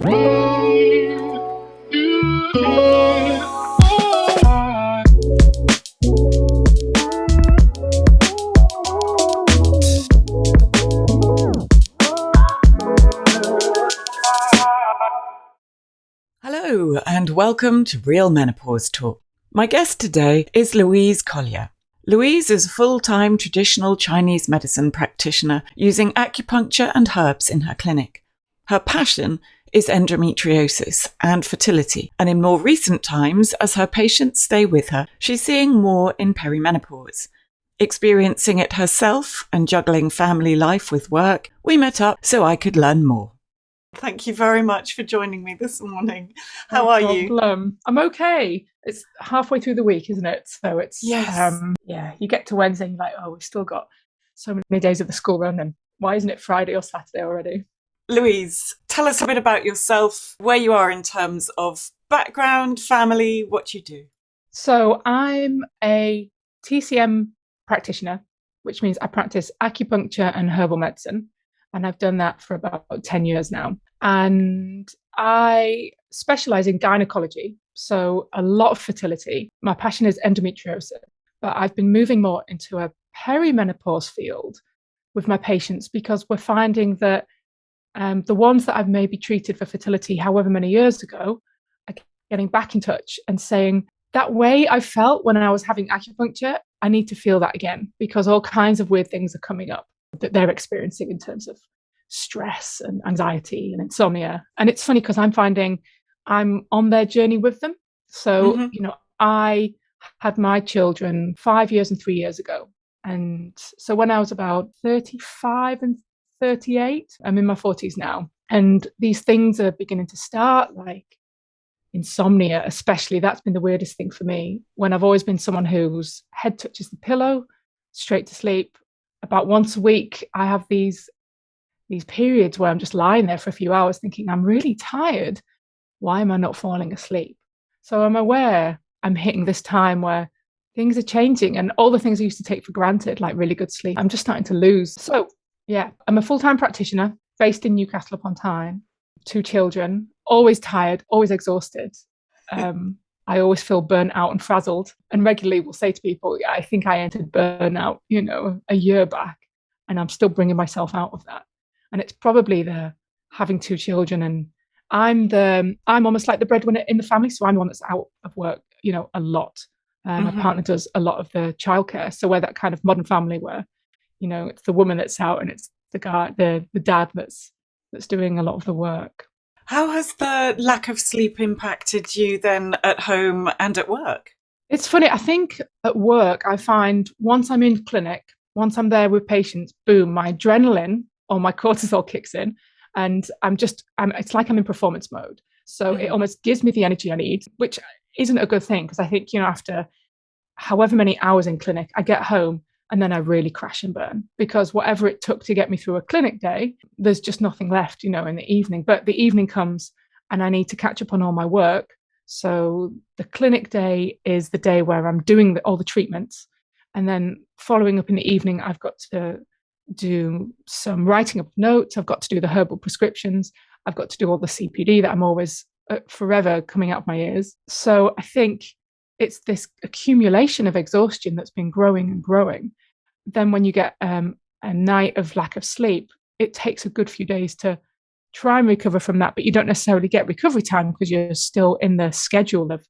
Hello and welcome to Real Menopause Talk. My guest today is Louise Collyer. Louise is a full-time traditional Chinese medicine practitioner using acupuncture and herbs in her clinic. Her passion is endometriosis and fertility, and in more recent times, as her patients stay with her, she's seeing more in perimenopause. Experiencing it herself and juggling family life with work, we met up so I could learn more. Thank you very much for joining me this morning. How are you? I'm okay. It's halfway through the week, isn't it? So it's, Yes. You get to Wednesday and you're like, oh, we've still got so many days of the school run, and why isn't it Friday or Saturday already? Louise, tell us a bit about yourself, where you are in terms of background, family, what you do. So I'm a TCM practitioner, which means I practice acupuncture and herbal medicine. And I've done that for about 10 years now. And I specialize in gynecology, so a lot of fertility. My passion is endometriosis, but I've been moving more into a perimenopause field with my patients because we're finding that the ones that I've maybe treated for fertility however many years ago are getting back in touch and saying, that way I felt when I was having acupuncture, I need to feel that again because all kinds of weird things are coming up that they're experiencing in terms of stress and anxiety and insomnia. And it's funny because I'm finding I'm on their journey with them. So, I had my children 5 years and 3 years ago. And so when I was about 35 and 38, I'm in my 40s now. And these things are beginning to start, like insomnia, especially. That's been the weirdest thing for me when I've always been someone whose head touches the pillow, straight to sleep. About once a week, I have these periods where I'm just lying there for a few hours thinking, I'm really tired. Why am I not falling asleep? So I'm aware I'm hitting this time where things are changing and all the things I used to take for granted, like really good sleep, I'm just starting to lose. So yeah, I'm a full-time practitioner based in Newcastle upon Tyne, 2 children, always tired, always exhausted. I always feel burnt out and frazzled, and regularly will say to people, I think I entered burnout, a year back, and I'm still bringing myself out of that. And it's probably the having 2 children, and I'm almost like the breadwinner in the family. So I'm the one that's out of work, a lot. My partner does a lot of the childcare. So we're that kind of modern family where, it's the woman that's out and it's the guy, the dad that's doing a lot of the work. How has the lack of sleep impacted you then at home and at work? It's funny. I think at work, I find once I'm in clinic, once I'm there with patients, boom, my adrenaline or my cortisol kicks in and it's like I'm in performance mode. So it almost gives me the energy I need, which isn't a good thing because I think, after however many hours in clinic, I get home and then I really crash and burn because whatever it took to get me through a clinic day, there's just nothing left, in the evening. But the evening comes and I need to catch up on all my work. So the clinic day is the day where I'm doing all the treatments. And then following up in the evening, I've got to do some writing up notes. I've got to do the herbal prescriptions. I've got to do all the CPD that I'm always forever coming out of my ears. So I think it's this accumulation of exhaustion that's been growing and growing. Then when you get a night of lack of sleep, it takes a good few days to try and recover from that, but you don't necessarily get recovery time because you're still in the schedule of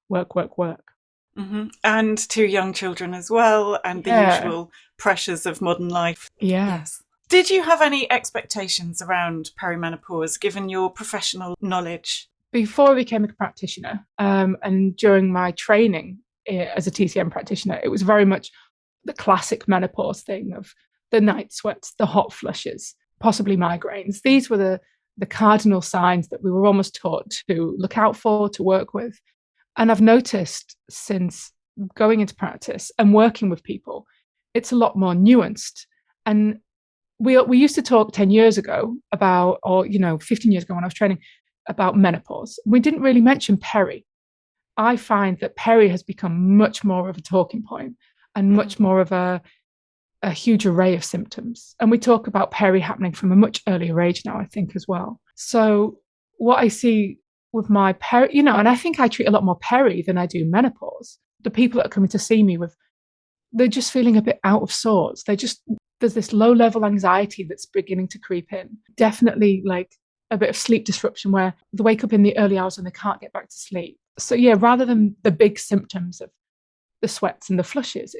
work. Mm-hmm. And 2 young children as well, and the usual pressures of modern life. Yes. Did you have any expectations around perimenopause, given your professional knowledge? Before I became a practitioner, and during my training as a TCM practitioner, it was very much the classic menopause thing of the night sweats, the hot flushes, possibly migraines. These were the cardinal signs that we were almost taught to look out for, to work with. And I've noticed since going into practice and working with people, it's a lot more nuanced. And we used to talk 10 years ago about, or 15 years ago when I was training, about menopause. We didn't really mention peri. I find that peri has become much more of a talking point and much more of a huge array of symptoms. And we talk about peri happening from a much earlier age now, I think, as well. So what I see with my and I think I treat a lot more peri than I do menopause. The people that are coming to see me they're just feeling a bit out of sorts. There's this low level anxiety that's beginning to creep in. Definitely like a bit of sleep disruption where they wake up in the early hours and they can't get back to sleep. So yeah, rather than the big symptoms of the sweats and the flushes,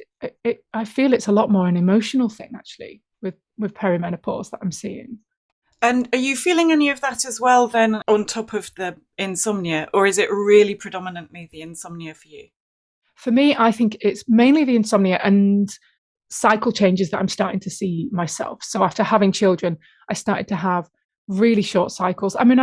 I feel it's a lot more an emotional thing actually with perimenopause that I'm seeing. And are you feeling any of that as well then on top of the insomnia, or is it really predominantly the insomnia for you? For me, I think it's mainly the insomnia and cycle changes that I'm starting to see myself. So after having children, I started to have really short cycles. I mean,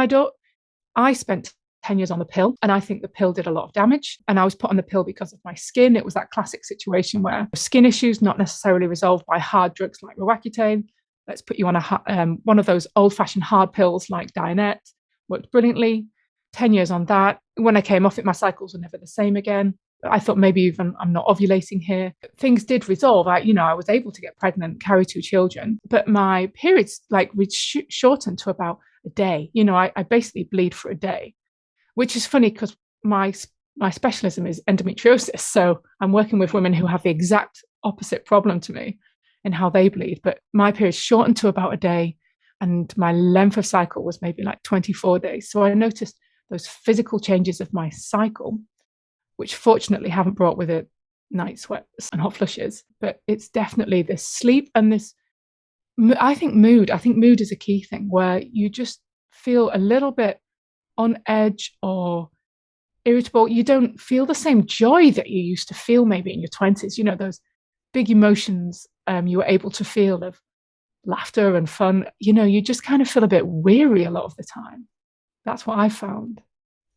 I spent 10 years on the pill, and I think the pill did a lot of damage. And I was put on the pill because of my skin. It was that classic situation where skin issues not necessarily resolved by hard drugs like Roaccutane. Let's put you on one of those old-fashioned hard pills like Dianet. Worked brilliantly. 10 years on that. When I came off it, my cycles were never the same again. I thought maybe even I'm not ovulating here. Things did resolve. I was able to get pregnant, carry 2 children, but my periods like shortened to about a day. I basically bleed for a day, which is funny because my specialism is endometriosis. So I'm working with women who have the exact opposite problem to me in how they bleed. But my periods shortened to about a day, and my length of cycle was maybe like 24 days. So I noticed those physical changes of my cycle, which fortunately haven't brought with it night sweats and hot flushes. But it's definitely this sleep and this, I think mood. I think mood is a key thing where you just feel a little bit on edge or irritable. You don't feel the same joy that you used to feel maybe in your 20s. Those big emotions you were able to feel of laughter and fun. You just kind of feel a bit weary a lot of the time. That's what I found.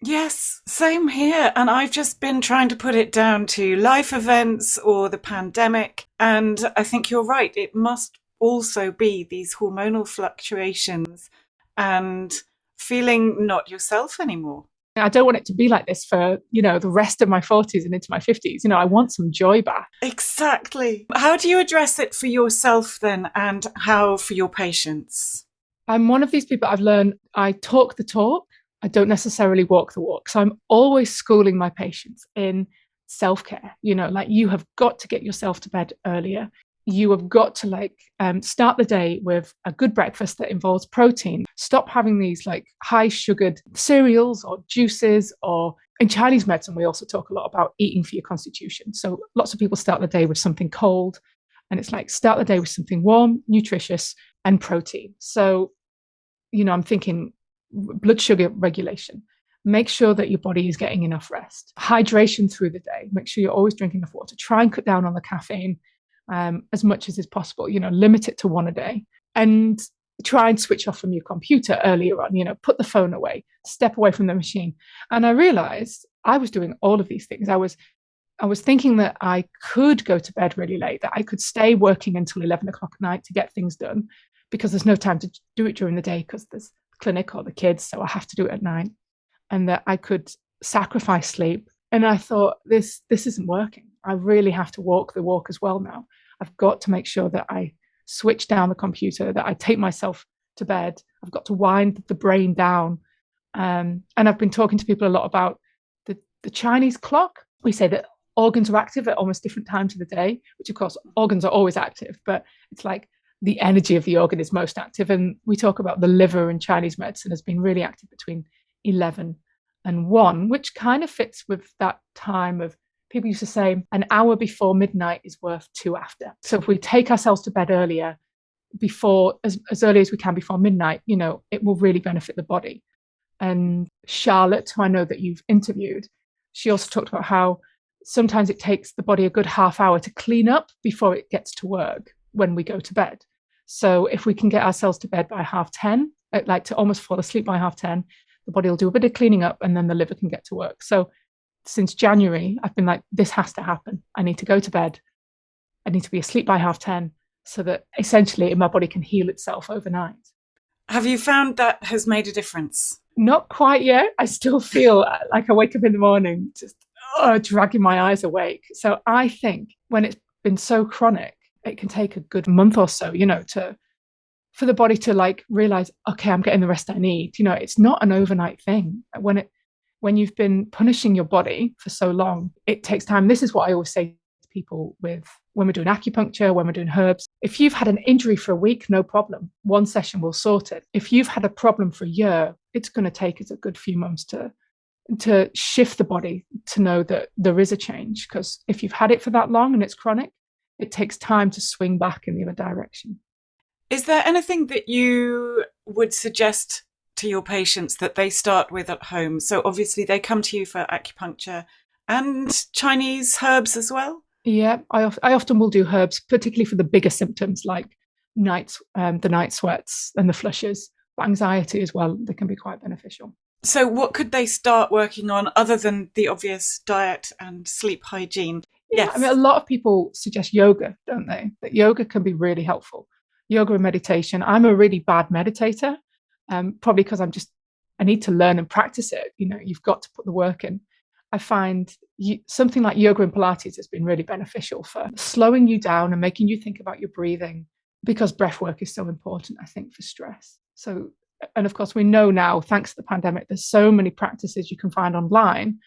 Yes, same here. And I've just been trying to put it down to life events or the pandemic. And I think you're right. It must also be these hormonal fluctuations and feeling not yourself anymore. I don't want it to be like this for, the rest of my 40s and into my 50s. I want some joy back. Exactly. How do you address it for yourself then, and how for your patients? I'm one of these people. I've learned I talk the talk. I don't necessarily walk the walk. So I'm always schooling my patients in self-care. Like you have got to get yourself to bed earlier. You have got to start the day with a good breakfast that involves protein. Stop having these like high sugared cereals or juices, or in Chinese medicine, we also talk a lot about eating for your constitution. So lots of people start the day with something cold, and it's like start the day with something warm, nutritious, and protein. So, I'm thinking blood sugar regulation. Make sure that your body is getting enough rest. Hydration through the day. Make sure you're always drinking enough water. Try and cut down on the caffeine as much as is possible. Limit it to 1 a day, and try and switch off from your computer earlier on. Put the phone away, step away from the machine. And I realized I was doing all of these things. I was thinking that I could go to bed really late, that I could stay working until 11 o'clock at night to get things done, because there's no time to do it during the day because there's clinic or the kids, so I have to do it at night, and that I could sacrifice sleep. And I thought, this isn't working. I really have to walk the walk as well now. I've got to make sure that I switch down the computer, that I take myself to bed. I've got to wind the brain down. And I've been talking to people a lot about the Chinese clock. We say that organs are active at almost different times of the day, which of course organs are always active, but it's like the energy of the organ is most active. And we talk about the liver in Chinese medicine as being really active between 11 and 1, which kind of fits with that time of, people used to say an hour before midnight is worth 2 after. So if we take ourselves to bed earlier, before as early as we can before midnight, it will really benefit the body. And Charlotte, who I know that you've interviewed, she also talked about how sometimes it takes the body a good half hour to clean up before it gets to work when we go to bed. So if we can get ourselves to bed by 10:30, like to almost fall asleep by 10:30, the body will do a bit of cleaning up and then the liver can get to work. So since January, I've been like, this has to happen. I need to go to bed. I need to be asleep by 10:30 so that essentially my body can heal itself overnight. Have you found that has made a difference? Not quite yet. I still feel like I wake up in the morning just dragging my eyes awake. So I think when it's been so chronic, it can take a good month or so, for the body to like realize, okay, I'm getting the rest I need. It's not an overnight thing. When you've been punishing your body for so long, it takes time. This is what I always say to people with when we're doing acupuncture, when we're doing herbs. If you've had an injury for a week, no problem. One session will sort it. If you've had a problem for a year, it's going to take us a good few months to shift the body to know that there is a change. Because if you've had it for that long and it's chronic, it takes time to swing back in the other direction. Is there anything that you would suggest to your patients that they start with at home? So obviously they come to you for acupuncture and Chinese herbs as well. Yeah, I often will do herbs, particularly for the bigger symptoms like the night sweats and the flushes, but anxiety as well. They can be quite beneficial. So what could they start working on other than the obvious diet and sleep hygiene? Yeah, I mean, a Yes. lot of people suggest yoga, don't they? That yoga can be really helpful. Yoga and meditation. I'm a really bad meditator, probably because I need to learn and practice it. You've got to put the work in. I find something like yoga and Pilates has been really beneficial for slowing you down and making you think about your breathing, because breath work is so important, I think, for stress. So, and of course, we know now, thanks to the pandemic, there's so many practices you can find online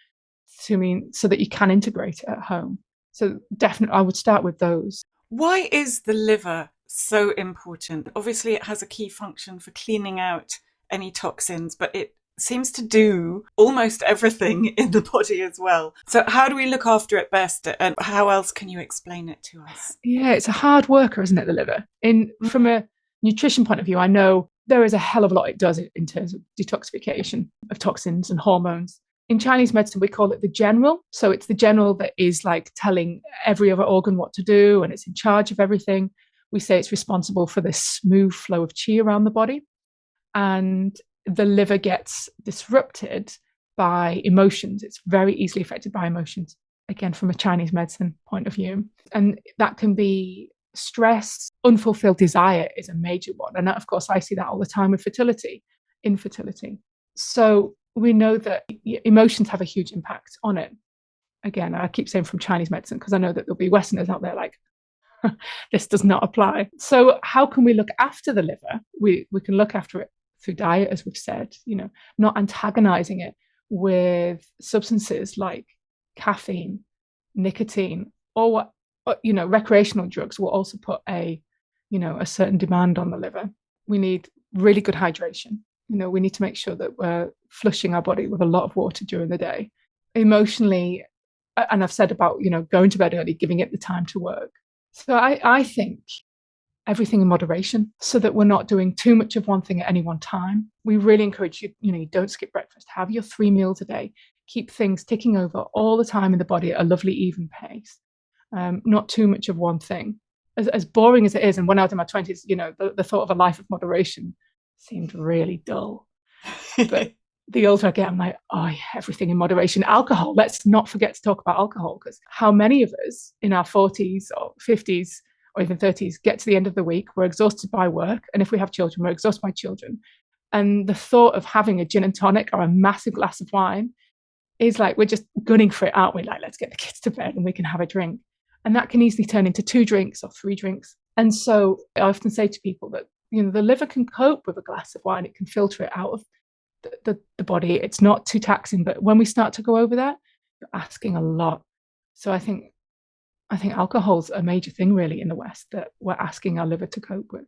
so that you can integrate it at home. So definitely, I would start with those. Why is the liver so important? Obviously, it has a key function for cleaning out any toxins, but it seems to do almost everything in the body as well. So how do we look after it best? And how else can you explain it to us? Yeah, it's a hard worker, isn't it, the liver? From a nutrition point of view, I know there is a hell of a lot it does in terms of detoxification of toxins and hormones. In Chinese medicine, we call it the general. So it's the general that is like telling every other organ what to do, and it's in charge of everything. We say it's responsible for this smooth flow of qi around the body. And the liver gets disrupted by emotions. It's very easily affected by emotions, again, from a Chinese medicine point of view. And that can be stress, unfulfilled desire is a major one. And of course, I see that all the time with infertility. So we know that emotions have a huge impact on it. Again, I keep saying from Chinese medicine because I know that there'll be Westerners out there like, this does not apply. So how can we look after the liver? We can look after it through diet, as we've said, not antagonizing it with substances like caffeine, nicotine, or recreational drugs will also put a certain demand on the liver. We need really good hydration. We need to make sure that we're flushing our body with a lot of water during the day. Emotionally, and I've said about, going to bed early, giving it the time to work. So I think everything in moderation so that we're not doing too much of one thing at any one time. We really encourage you, you don't skip breakfast, have your 3 meals a day, keep things ticking over all the time in the body at a lovely even pace, not too much of one thing. As boring as it is, and when I was in my 20s, the thought of a life of moderation seemed really dull. But the older I get, I'm like, oh, yeah, everything in moderation. Alcohol, let's not forget to talk about alcohol, because how many of us in our 40s or 50s or even 30s get to the end of the week, we're exhausted by work. And if we have children, we're exhausted by children. And the thought of having a gin and tonic or a massive glass of wine is like, we're just gunning for it, aren't we? Like, let's get the kids to bed and we can have a drink. And that can easily turn into 2 drinks or 3 drinks. And so I often say to people that, the liver can cope with a glass of wine. It can filter it out of the body. It's not too taxing. But when we start to go over that, you're asking a lot. So I think alcohol's a major thing really in the West that we're asking our liver to cope with.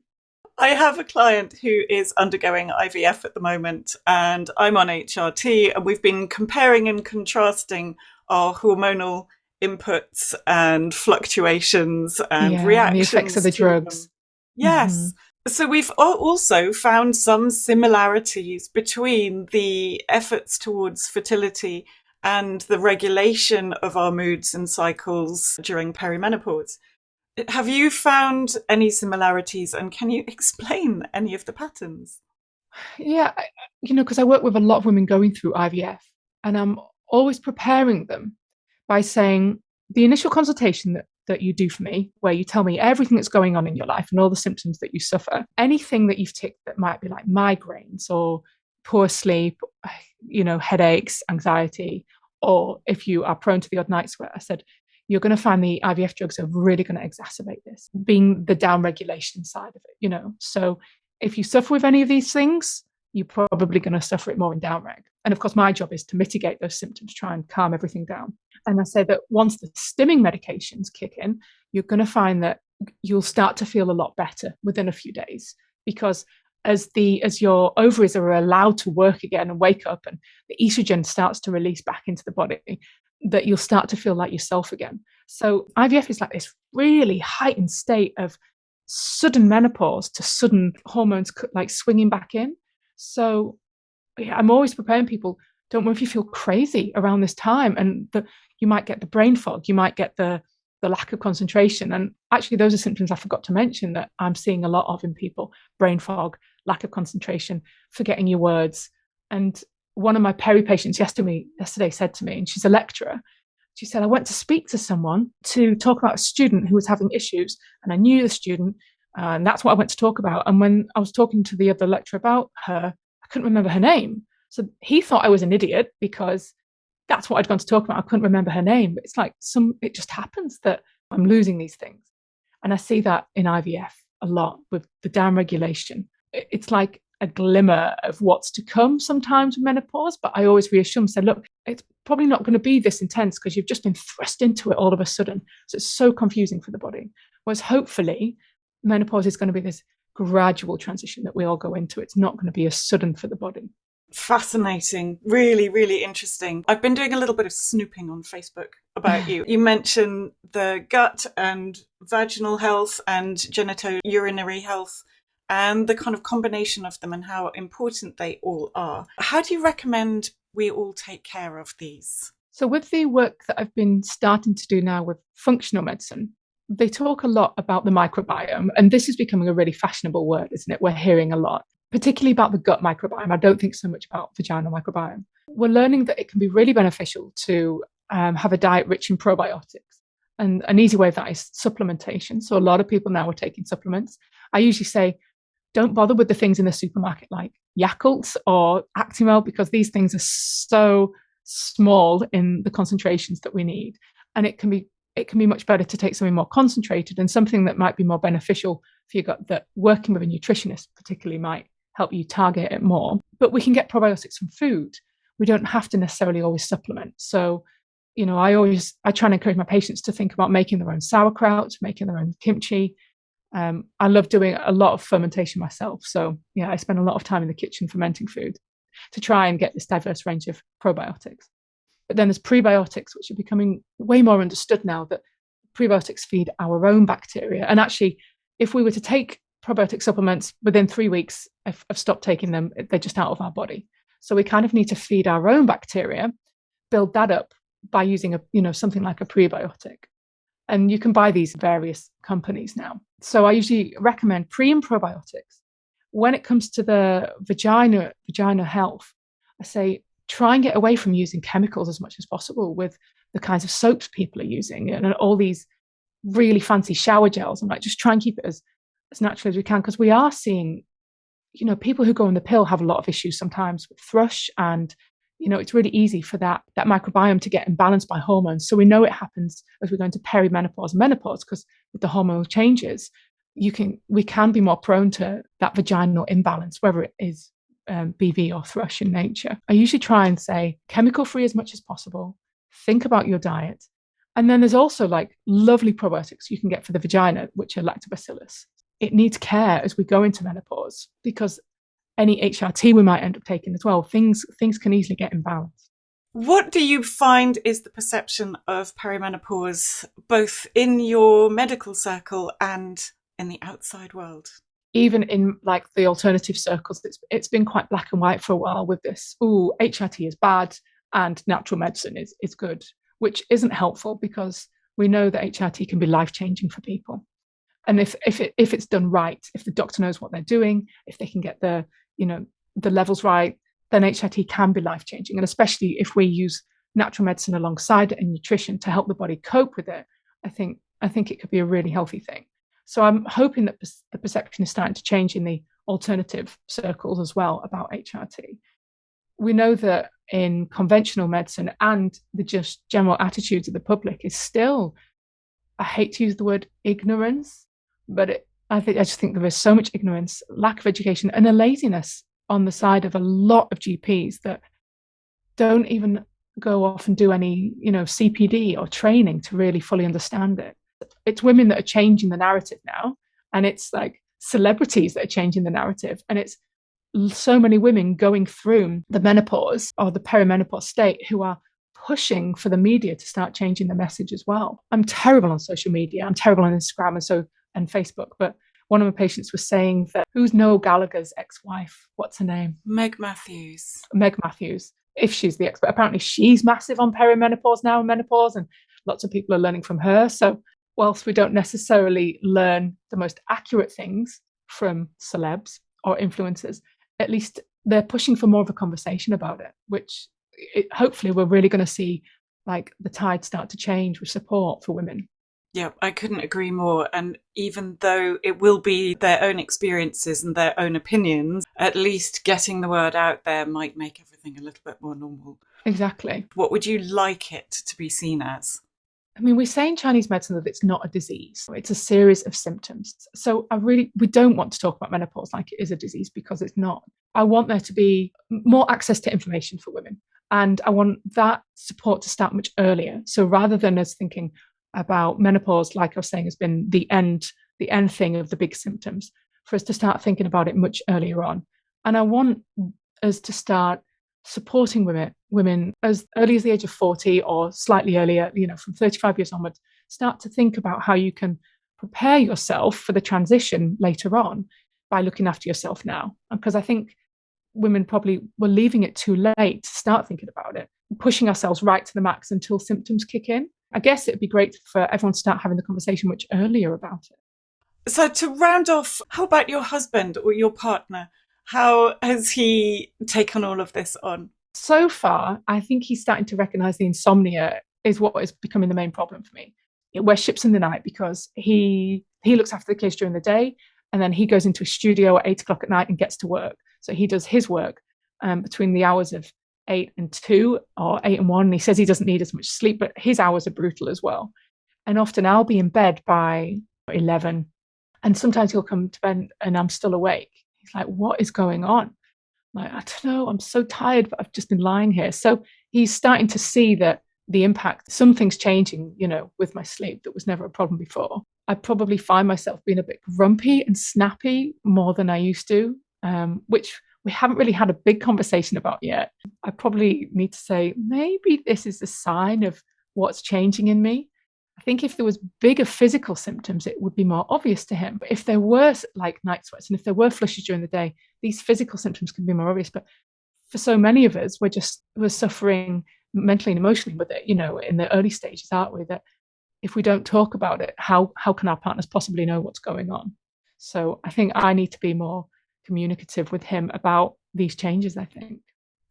I have a client who is undergoing IVF at the moment, and I'm on HRT, and we've been comparing and contrasting our hormonal inputs and fluctuations and reactions. And the effects of the drugs. Them. Yes. Mm-hmm. So we've also found some similarities between the efforts towards fertility and the regulation of our moods and cycles during perimenopause. Have you found any similarities, and can you explain any of the patterns? Yeah, because I work with a lot of women going through IVF, and I'm always preparing them by saying the initial consultation that you do for me, where you tell me everything that's going on in your life and all the symptoms that you suffer, anything that you've ticked that might be like migraines or poor sleep, headaches, anxiety, or if you are prone to the odd night sweat, I said, you're going to find the IVF drugs are really going to exacerbate this, being the down regulation side of it, So if you suffer with any of these things, you're probably going to suffer it more in downreg. And of course, my job is to mitigate those symptoms, try and calm everything down. And I say that once the stimming medications kick in, you're going to find that you'll start to feel a lot better within a few days, because as your ovaries are allowed to work again and wake up, and the estrogen starts to release back into the body, that you'll start to feel like yourself again. So IVF is like this really heightened state of sudden menopause to sudden hormones like swinging back in. So yeah, I'm always preparing people, don't worry if you feel crazy around this time, and you might get the brain fog, you might get the lack of concentration. And actually, those are symptoms I forgot to mention that I'm seeing a lot of in people: brain fog, lack of concentration, forgetting your words. And one of my peri patients yesterday said to me, and she's a lecturer, she said, I went to speak to someone to talk about a student who was having issues, and I knew the student, and that's what I went to talk about. And when I was talking to the other lecturer about her, I couldn't remember her name. So he thought I was an idiot because that's what I'd gone to talk about. I couldn't remember her name. But it's like it just happens that I'm losing these things. And I see that in IVF a lot with the downregulation. It's like a glimmer of what's to come sometimes with menopause, but I always reassure them, say, look, it's probably not going to be this intense because you've just been thrust into it all of a sudden. So it's so confusing for the body. Whereas hopefully menopause is going to be this gradual transition that we all go into. It's not going to be as sudden for the body. Fascinating. Really, really interesting. I've been doing a little bit of snooping on Facebook about you. You mentioned the gut and vaginal health and genitourinary health and the kind of combination of them and how important they all are. How do you recommend we all take care of these? So with the work that I've been starting to do now with functional medicine, they talk a lot about the microbiome. And this is becoming a really fashionable word, isn't it? We're hearing a lot, particularly about the gut microbiome. I don't think so much about vaginal microbiome. We're learning that it can be really beneficial to have a diet rich in probiotics. And an easy way of that is supplementation. So a lot of people now are taking supplements. I usually say, don't bother with the things in the supermarket like Yakult or Actimel, because these things are so small in the concentrations that we need. And it can be much better to take something more concentrated and something that might be more beneficial for your gut, that working with a nutritionist particularly might help you target it more. But we can get probiotics from food. We don't have to necessarily always supplement. So, I try and encourage my patients to think about making their own sauerkraut, making their own kimchi. I love doing a lot of fermentation myself. So yeah, I spend a lot of time in the kitchen fermenting food to try and get this diverse range of probiotics. But then there's prebiotics, which are becoming way more understood now, that prebiotics feed our own bacteria. And actually, if we were to take probiotic supplements within 3 weeks of stopped taking them, they're just out of our body. So we kind of need to feed our own bacteria, build that up by using something like a prebiotic. And you can buy these various companies now. So I usually recommend pre and probiotics. When it comes to the vagina health, I say try and get away from using chemicals as much as possible with the kinds of soaps people are using and all these really fancy shower gels. I'm like, just try and keep it as natural as we can, because we are seeing, people who go on the pill have a lot of issues sometimes with thrush, and it's really easy for that microbiome to get imbalanced by hormones. So we know it happens as we go into perimenopause and menopause, because with the hormonal changes, we can be more prone to that vaginal imbalance, whether it is BV or thrush in nature. I usually try and say chemical free as much as possible. Think about your diet. And then there's also like lovely probiotics you can get for the vagina, which are lactobacillus. It needs care as we go into menopause, because any HRT we might end up taking as well, things can easily get imbalanced. What do you find is the perception of perimenopause, both in your medical circle and in the outside world? Even in like the alternative circles, it's been quite black and white for a while with this. Oh, HRT is bad and natural medicine is good, which isn't helpful, because we know that HRT can be life-changing for people. And if it's done right, if the doctor knows what they're doing, if they can get the levels right, then HRT can be life-changing. And especially if we use natural medicine alongside it and nutrition to help the body cope with it, I think it could be a really healthy thing. So I'm hoping that the perception is starting to change in the alternative circles as well about HRT. We know that in conventional medicine and the just general attitudes of the public is still, I hate to use the word ignorance, but I just think there is so much ignorance, lack of education, and a laziness on the side of a lot of GPs that don't even go off and do any, CPD or training to really fully understand it. It's women that are changing the narrative now, and it's like celebrities that are changing the narrative, and it's so many women going through the menopause or the perimenopause state who are pushing for the media to start changing the message as well. I'm terrible on social media. I'm terrible on Instagram and Facebook. But one of my patients was saying that, who's Noel Gallagher's ex-wife? What's her name? Meg Matthews. Meg Matthews. If she's the expert, apparently she's massive on perimenopause now and menopause, and lots of people are learning from her. So whilst we don't necessarily learn the most accurate things from celebs or influencers, at least they're pushing for more of a conversation about it, which hopefully we're really going to see like the tide start to change with support for women. Yeah, I couldn't agree more. And even though it will be their own experiences and their own opinions, at least getting the word out there might make everything a little bit more normal. Exactly. What would you like it to be seen as? I mean, we say in Chinese medicine that it's not a disease. It's a series of symptoms. So we don't want to talk about menopause like it is a disease, because it's not. I want there to be more access to information for women. And I want that support to start much earlier. So rather than us thinking about menopause, like I was saying, has been the end thing of the big symptoms, for us to start thinking about it much earlier on. And I want us to start supporting women as early as the age of 40 or slightly earlier, from 35 years onwards, start to think about how you can prepare yourself for the transition later on by looking after yourself now. Because I think women probably were leaving it too late to start thinking about it, pushing ourselves right to the max until symptoms kick in. I guess it'd be great for everyone to start having the conversation much earlier about it. So to round off, how about your husband or your partner? How has he taken all of this on? So far, I think he's starting to recognise the insomnia is what is becoming the main problem for me. We're ships in the night, because he looks after the kids during the day, and then he goes into a studio at 8 o'clock at night and gets to work. So he does his work between the hours of 8 and 2 or 8 and 1. And he says he doesn't need as much sleep, but his hours are brutal as well. And often I'll be in bed by 11, and sometimes he'll come to bed and I'm still awake. He's like, what is going on? I'm like, I don't know, I'm so tired, but I've just been lying here. So he's starting to see that the impact, something's changing, with my sleep that was never a problem before. I probably find myself being a bit grumpy and snappy more than I used to, which we haven't really had a big conversation about yet. I probably need to say, maybe this is a sign of what's changing in me. I think if there was bigger physical symptoms, it would be more obvious to him. But if there were like night sweats and if there were flushes during the day, these physical symptoms can be more obvious. But for so many of us, we're suffering mentally and emotionally with it, in the early stages, aren't we? That if we don't talk about it, how can our partners possibly know what's going on? So I think I need to be more communicative with him about these changes, I think.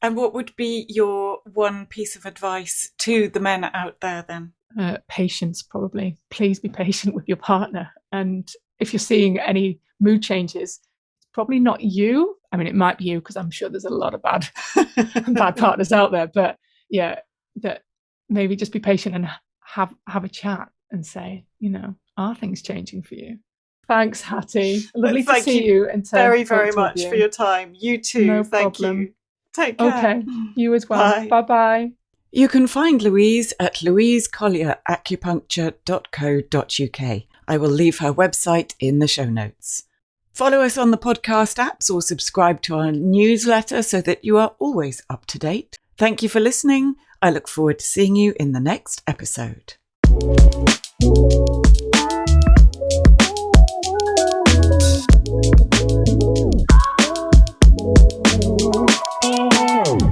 And what would be your one piece of advice to the men out there then? Patience, probably. Please be patient with your partner. And if you're seeing any mood changes, it's probably not you. I mean, it might be you, because I'm sure there's a lot of bad partners out there. But yeah, that maybe just be patient and have a chat and say, are things changing for you? Thanks, Hattie. Lovely to see you. And very, very much for your time. You too. No Thank problem. you. Take care. Okay. You as well. Bye. Bye-bye. You can find Louise at louisecollieracupuncture.co.uk. I will leave her website in the show notes. Follow us on the podcast apps or subscribe to our newsletter so that you are always up to date. Thank you for listening. I look forward to seeing you in the next episode.